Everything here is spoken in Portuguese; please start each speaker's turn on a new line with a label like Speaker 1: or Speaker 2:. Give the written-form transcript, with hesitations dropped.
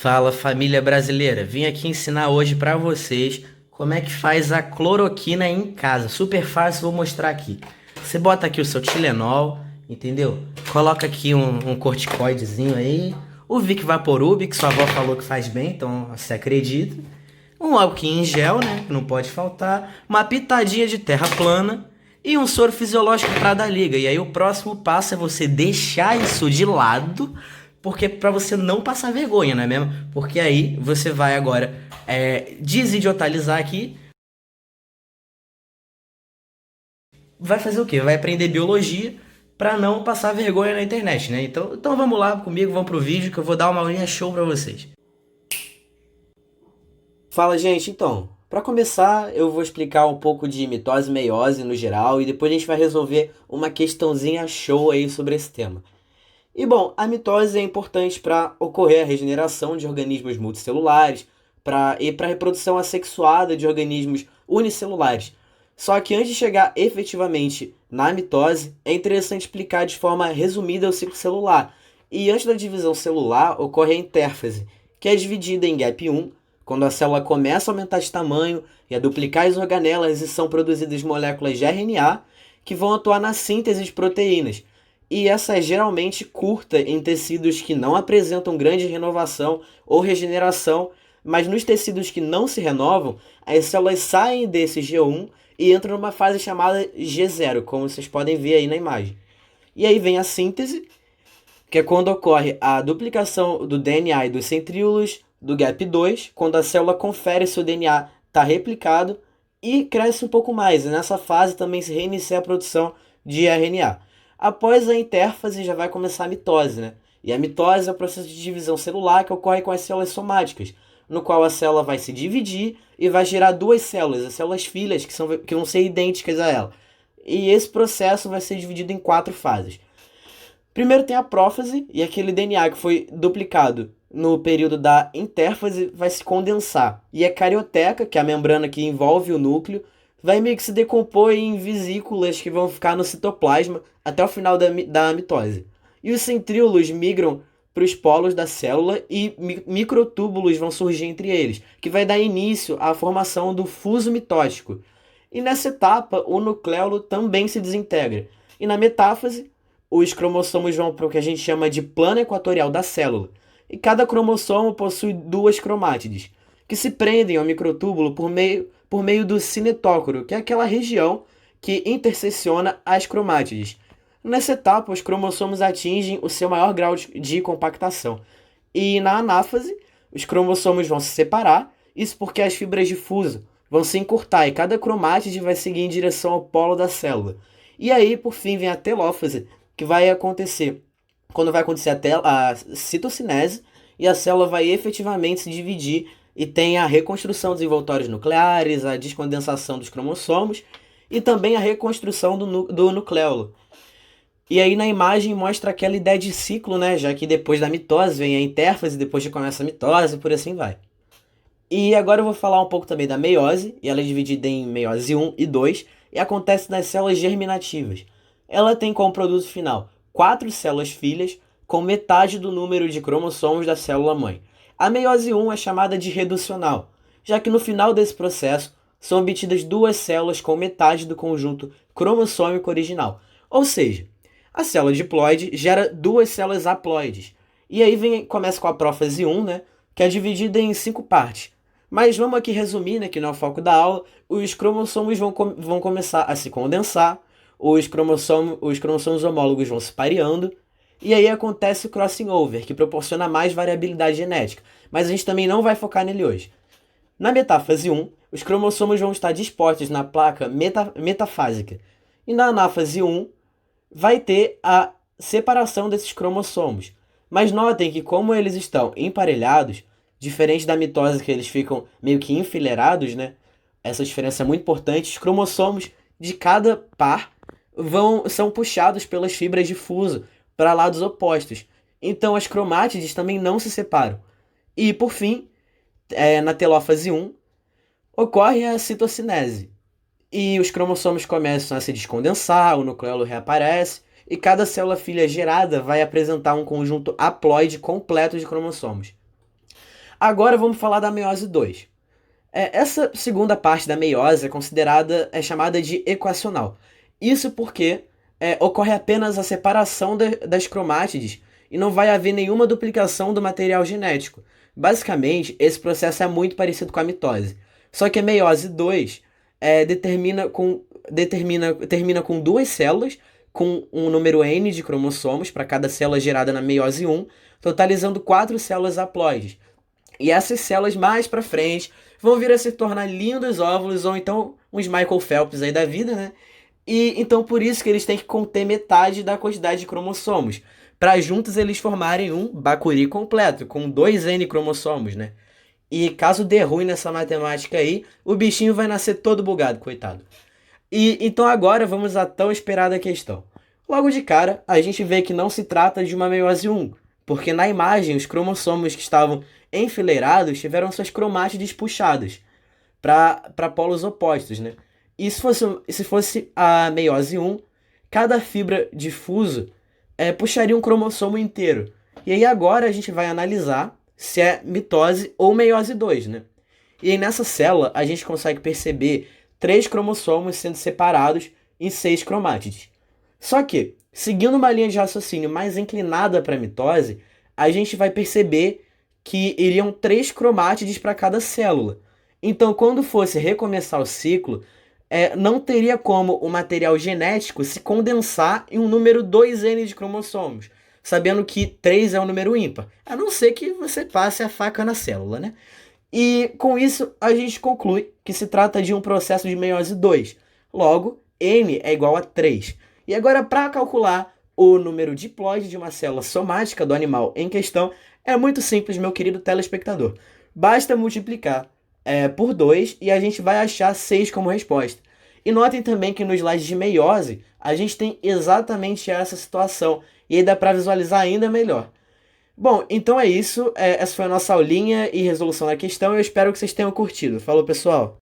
Speaker 1: Fala família brasileira, vim aqui ensinar hoje pra vocês como é que faz a cloroquina em casa. Super fácil, vou mostrar aqui. Você bota aqui o seu Tilenol, entendeu? Coloca aqui um corticoidezinho aí, o Vic Vaporub, que sua avó falou que faz bem, então você acredita. Um álcool em gel, né, que não pode faltar, uma pitadinha de terra plana e um soro fisiológico para dar liga. E aí o próximo passo é você deixar isso de lado, porque para você não passar vergonha, não é mesmo? Porque aí você vai agora desidiotalizar aqui, vai fazer o quê? Vai aprender biologia para não passar vergonha na internet, né? Então vamos lá comigo, vamos pro vídeo que eu vou dar uma aulinha show para vocês. Fala, gente. Então, para começar, eu vou explicar um pouco de mitose e meiose no geral e depois a gente vai resolver uma questãozinha show aí sobre esse tema. E bom, a mitose é importante para ocorrer a regeneração de organismos multicelulares e para a reprodução assexuada de organismos unicelulares. Só que antes de chegar efetivamente na mitose, é interessante explicar de forma resumida o ciclo celular. E antes da divisão celular, ocorre a intérfase, que é dividida em gap 1, quando a célula começa a aumentar de tamanho e a duplicar as organelas e são produzidas moléculas de RNA que vão atuar na síntese de proteínas. E essa é geralmente curta em tecidos que não apresentam grande renovação ou regeneração, mas nos tecidos que não se renovam, as células saem desse G1 e entram numa fase chamada G0, como vocês podem ver aí na imagem. E aí vem a síntese, que é quando ocorre a duplicação do DNA e dos centríolos do gap 2, quando a célula confere se o DNA está replicado e cresce um pouco mais. E nessa fase também se reinicia a produção de RNA. Após a intérfase já vai começar a mitose, né? E a mitose é o processo de divisão celular que ocorre com as células somáticas, no qual a célula vai se dividir e vai gerar duas células, as células filhas, que vão ser idênticas a ela. E esse processo vai ser dividido em 4 fases. Primeiro tem a prófase, e aquele DNA que foi duplicado no período da intérfase vai se condensar. E a carioteca, que é a membrana que envolve o núcleo, vai meio que se decompor em vesículas que vão ficar no citoplasma até o final da mitose. E os centríolos migram para os polos da célula e microtúbulos vão surgir entre eles, que vai dar início à formação do fuso mitótico. E nessa etapa, o nucleolo também se desintegra. E na metáfase, os cromossomos vão para o que a gente chama de plano equatorial da célula. E cada cromossomo possui duas cromátides, que se prendem ao microtúbulo por meio do cinetócoro, que é aquela região que intersecciona as cromátides. Nessa etapa, os cromossomos atingem o seu maior grau de compactação. E na anáfase, os cromossomos vão se separar, isso porque as fibras de fuso vão se encurtar e cada cromátide vai seguir em direção ao polo da célula. E aí, por fim, vem a telófase, que vai acontecer quando vai acontecer a citocinese e a célula vai efetivamente se dividir e tem a reconstrução dos envoltórios nucleares, a descondensação dos cromossomos e também a reconstrução do nucleolo. E aí na imagem mostra aquela ideia de ciclo, né? Já que depois da mitose vem a intérfase, depois que começa a mitose, por assim vai. E agora eu vou falar um pouco também da meiose, e ela é dividida em meiose 1 e 2, e acontece nas células germinativas. Ela tem como produto final 4 células filhas, com metade do número de cromossomos da célula-mãe. A meiose 1 é chamada de reducional, já que no final desse processo são obtidas duas células com metade do conjunto cromossômico original. Ou seja, a célula diploide gera duas células haploides. E aí começa com a prófase 1, né, que é dividida em 5 partes. Mas vamos aqui resumir, né, que não é o foco da aula, os cromossomos vão começar a se condensar, os cromossomos homólogos vão se pareando, e aí acontece o crossing over, que proporciona mais variabilidade genética. Mas a gente também não vai focar nele hoje. Na metáfase 1, os cromossomos vão estar dispostos na placa metafásica. E na anáfase 1, vai ter a separação desses cromossomos. Mas notem que como eles estão emparelhados, diferente da mitose que eles ficam meio que enfileirados, né? Essa diferença é muito importante. Os cromossomos de cada par são puxados pelas fibras de fuso para lados opostos. Então as cromátides também não se separam. E por fim, na telófase 1, ocorre a citocinese. E os cromossomos começam a se descondensar, o nucleolo reaparece, e cada célula filha gerada vai apresentar um conjunto haploide completo de cromossomos. Agora vamos falar da meiose 2. Essa segunda parte da meiose é chamada de equacional. Isso porque ocorre apenas a separação das cromátides e não vai haver nenhuma duplicação do material genético. Basicamente, esse processo é muito parecido com a mitose. Só que a meiose 2 termina com duas células, com um número N de cromossomos para cada célula gerada na meiose 1, totalizando 4 células haploides. E essas células mais para frente vão vir a se tornar lindos óvulos ou então uns Michael Phelps aí da vida, né? E então por isso que eles têm que conter metade da quantidade de cromossomos, para juntos eles formarem um bacuri completo, com 2N cromossomos, né? E caso dê ruim nessa matemática aí, o bichinho vai nascer todo bugado, coitado. E então agora vamos à tão esperada questão. Logo de cara, a gente vê que não se trata de uma meiose 1, porque na imagem os cromossomos que estavam enfileirados tiveram suas cromátides puxadas para polos opostos, né? E se fosse a meiose 1, cada fibra de fuso puxaria um cromossomo inteiro. E aí agora a gente vai analisar se é mitose ou meiose 2, né? E aí nessa célula a gente consegue perceber 3 cromossomos sendo separados em 6 cromátides. Só que, seguindo uma linha de raciocínio mais inclinada para a mitose, a gente vai perceber que iriam 3 cromátides para cada célula. Então, quando fosse recomeçar o ciclo, não teria como o material genético se condensar em um número 2N de cromossomos, sabendo que 3 é um número ímpar, a não ser que você passe a faca na célula, né? E com isso a gente conclui que se trata de um processo de meiose 2. Logo, N é igual a 3. E agora, para calcular o número diploide de uma célula somática do animal em questão, é muito simples, meu querido telespectador. Basta multiplicar por 2 e a gente vai achar 6 como resposta. E notem também que no slide de meiose, a gente tem exatamente essa situação. E aí dá para visualizar ainda melhor. Bom, então é isso. Essa foi a nossa aulinha e resolução da questão. Eu espero que vocês tenham curtido. Falou, pessoal!